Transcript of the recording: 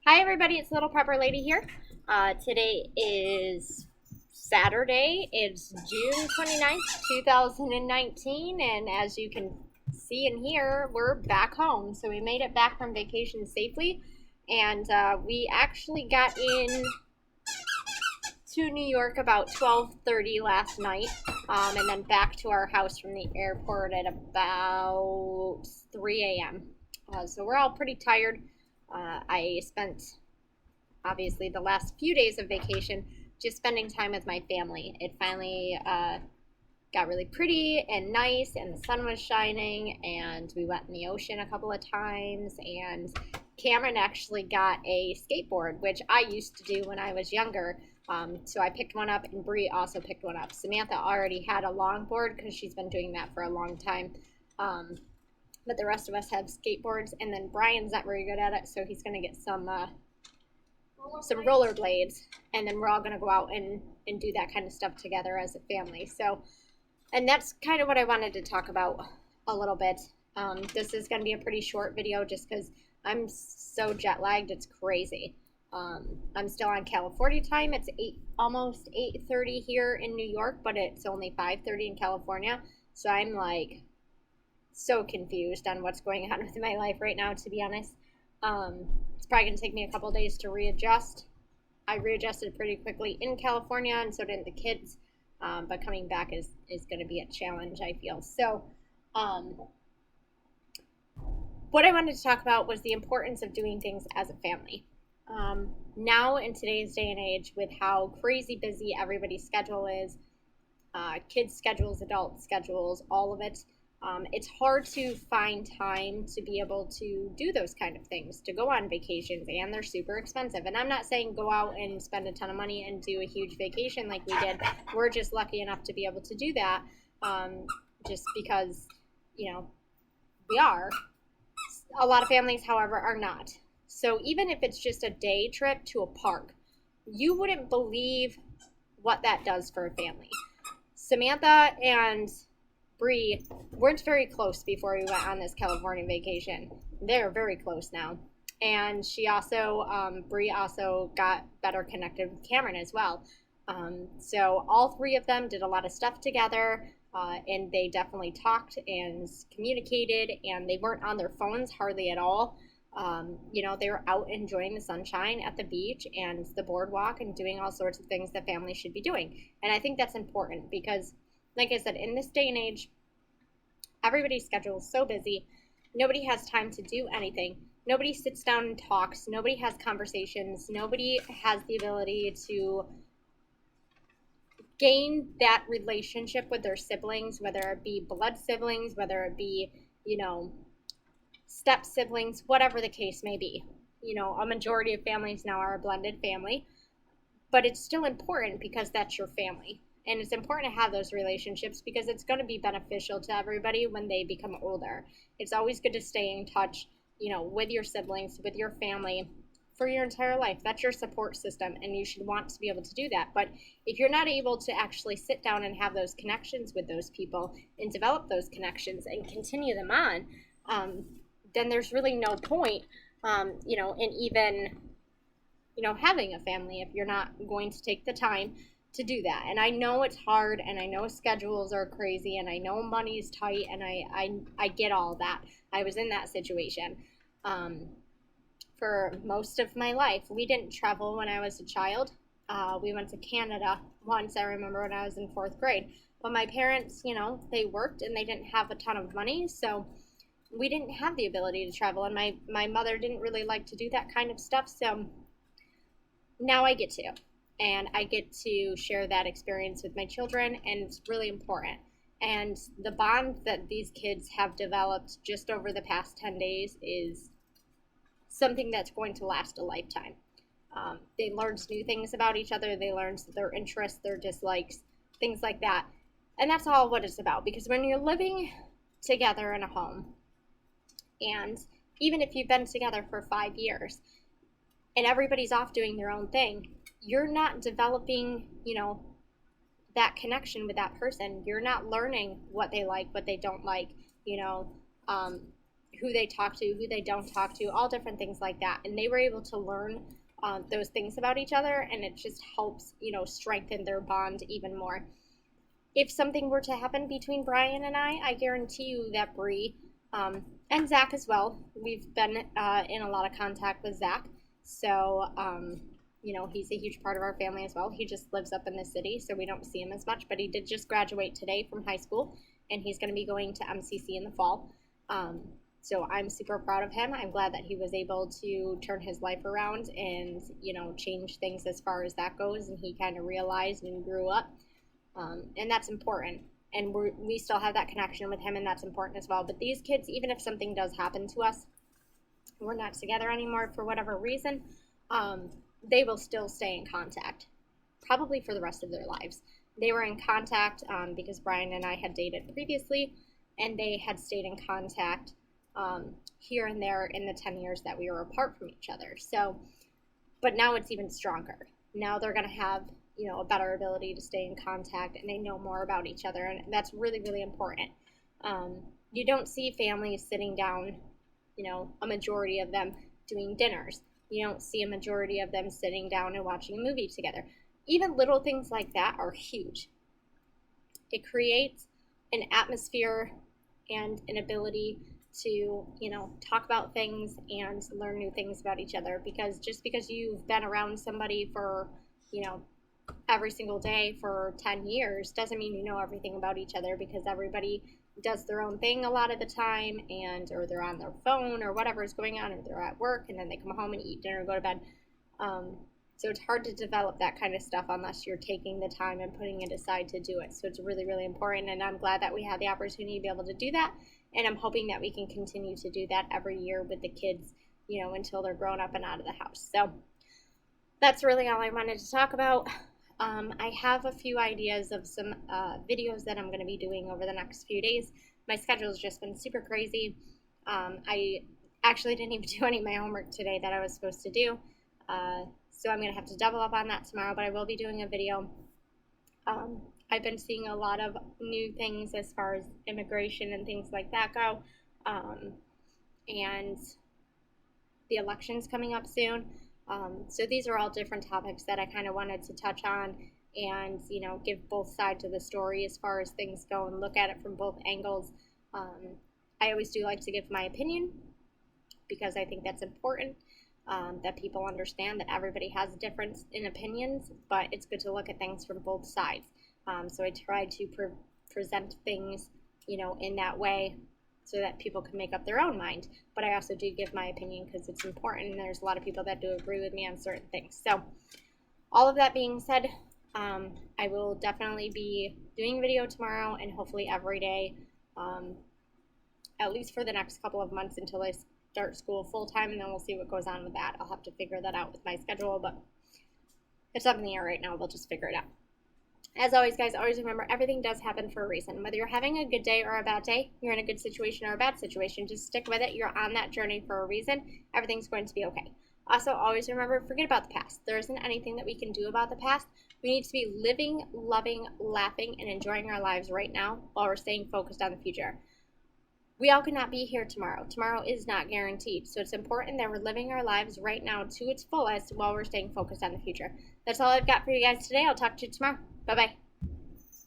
Hi everybody, it's Little Prepper Lady here. Today is Saturday. It's June 29th, 2019, and as you can see and hear, we're back home. So we made it back from vacation safely, and we actually got in to New York about 12:30 last night, and then back to our house from the airport at about 3 a.m. So we're all pretty tired. I spent obviously the last few days of vacation just spending time with my family. It finally got really pretty and nice, and the sun was shining, and we went in the ocean a couple of times. And Cameron actually got a skateboard, which I used to do when I was younger. So I picked one up, and Bree also picked one up. Samantha already had a longboard because she's been doing that for a long time. But the rest of us have skateboards, and then Brian's not very good at it, so he's going to get some rollerblades, and then we're all going to go out and do that kind of stuff together as a family. So, and that's kind of what I wanted to talk about a little bit. This is going to be a pretty short video just because I'm so jet lagged, it's crazy. I'm still on California time. It's almost 8:30 here in New York, but it's only 5:30 in California. So I'm like so confused on what's going on with my life right now, to be honest. It's probably going to take me a couple days to readjust. I readjusted pretty quickly in California, and so did the kids. But coming back is going to be a challenge, I feel. So, what I wanted to talk about was the importance of doing things as a family. Now, in today's day and age, with how crazy busy everybody's schedule is, kids' schedules, adult schedules, all of it, it's hard to find time to be able to do those kind of things, to go on vacations, and they're super expensive. And I'm not saying go out and spend a ton of money and do a huge vacation like we did. We're just lucky enough to be able to do that, just because, we are. A lot of families, however, are not. So even if it's just a day trip to a park, you wouldn't believe what that does for a family. Samantha and Bree weren't very close before we went on this California vacation. They're very close now. And Bree also got better connected with Cameron as well. So all three of them did a lot of stuff together, and they definitely talked and communicated, and they weren't on their phones hardly at all. They were out enjoying the sunshine at the beach and the boardwalk and doing all sorts of things that families should be doing. And I think that's important because, like I said, in this day and age, everybody's schedule is so busy. Nobody has time to do anything. Nobody sits down and talks. Nobody has conversations. Nobody has the ability to gain that relationship with their siblings, whether it be blood siblings, whether it be, step siblings, whatever the case may be. A majority of families now are a blended family, but it's still important because that's your family. And it's important to have those relationships because it's going to be beneficial to everybody when they become older. It's always good to stay in touch, with your siblings, with your family for your entire life. That's your support system, and you should want to be able to do that. But if you're not able to actually sit down and have those connections with those people and develop those connections and continue them on, then there's really no point, in even, having a family if you're not going to take the time to do that. And I know it's hard, and I know schedules are crazy, and I know money's tight, and I get all that. I was in that situation for most of my life. We didn't travel when I was a child. We went to Canada once, I remember, when I was in 4th grade. But my parents, they worked, and they didn't have a ton of money, so we didn't have the ability to travel, and my mother didn't really like to do that kind of stuff. So now I get to. And I get to share that experience with my children, and it's really important. And the bond that these kids have developed just over the past 10 days is something that's going to last a lifetime. They learned new things about each other. They learned their interests, their dislikes, things like that. And that's all what it's about. Because when you're living together in a home, and even if you've been together for 5 years, and everybody's off doing their own thing, you're not developing, that connection with that person. You're not learning what they like, what they don't like, who they talk to, who they don't talk to, all different things like that. And they were able to learn those things about each other, and it just helps, strengthen their bond even more. If something were to happen between Brian and I guarantee you that Bree, and Zach as well, we've been in a lot of contact with Zach. So, he's a huge part of our family as well. He just lives up in the city, so we don't see him as much. But he did just graduate today from high school, and he's going to be going to MCC in the fall. So I'm super proud of him. I'm glad that he was able to turn his life around and, change things as far as that goes. And he kind of realized and grew up. And that's important. And we still have that connection with him, and that's important as well. But these kids, even if something does happen to us, we're not together anymore for whatever reason, they will still stay in contact, probably for the rest of their lives. They were in contact because Brian and I had dated previously, and they had stayed in contact here and there in the 10 years that we were apart from each other. So, but now it's even stronger. Now they're going to have, a better ability to stay in contact, and they know more about each other, and that's really, really important. You don't see families sitting down, a majority of them doing dinners. You don't see a majority of them sitting down and watching a movie together. Even little things like that are huge. It creates an atmosphere and an ability to, talk about things and learn new things about each other. Because just because you've been around somebody for, every single day for 10 years doesn't mean you know everything about each other, because everybody does their own thing a lot of the time, or they're on their phone or whatever is going on, or they're at work and then they come home and eat dinner and go to bed. So it's hard to develop that kind of stuff unless you're taking the time and putting it aside to do it. So it's really, really important, and I'm glad that we had the opportunity to be able to do that, and I'm hoping that we can continue to do that every year with the kids, until they're grown up and out of the house. So that's really all I wanted to talk about. I have a few ideas of some videos that I'm going to be doing over the next few days. My schedule has just been super crazy. I actually didn't even do any of my homework today that I was supposed to do. So I'm going to have to double up on that tomorrow, but I will be doing a video. I've been seeing a lot of new things as far as immigration and things like that go. And the election's coming up soon. So these are all different topics that I kind of wanted to touch on and, give both sides of the story as far as things go and look at it from both angles. I always do like to give my opinion because I think that's important, that people understand that everybody has a difference in opinions, but it's good to look at things from both sides. So I try to present things, in that way, so that people can make up their own mind. But I also do give my opinion because it's important, and there's a lot of people that do agree with me on certain things. So all of that being said, I will definitely be doing a video tomorrow, and hopefully every day, at least for the next couple of months until I start school full time, and then we'll see what goes on with that. I'll have to figure that out with my schedule, but it's up in the air right now. We'll just figure it out. As always, guys, always remember, everything does happen for a reason. Whether you're having a good day or a bad day, you're in a good situation or a bad situation, just stick with it. You're on that journey for a reason. Everything's going to be okay. Also, always remember, forget about the past. There isn't anything that we can do about the past. We need to be living, loving, laughing, and enjoying our lives right now while we're staying focused on the future. We all cannot be here tomorrow. Tomorrow is not guaranteed. So it's important that we're living our lives right now to its fullest while we're staying focused on the future. That's all I've got for you guys today. I'll talk to you tomorrow. Bye-bye.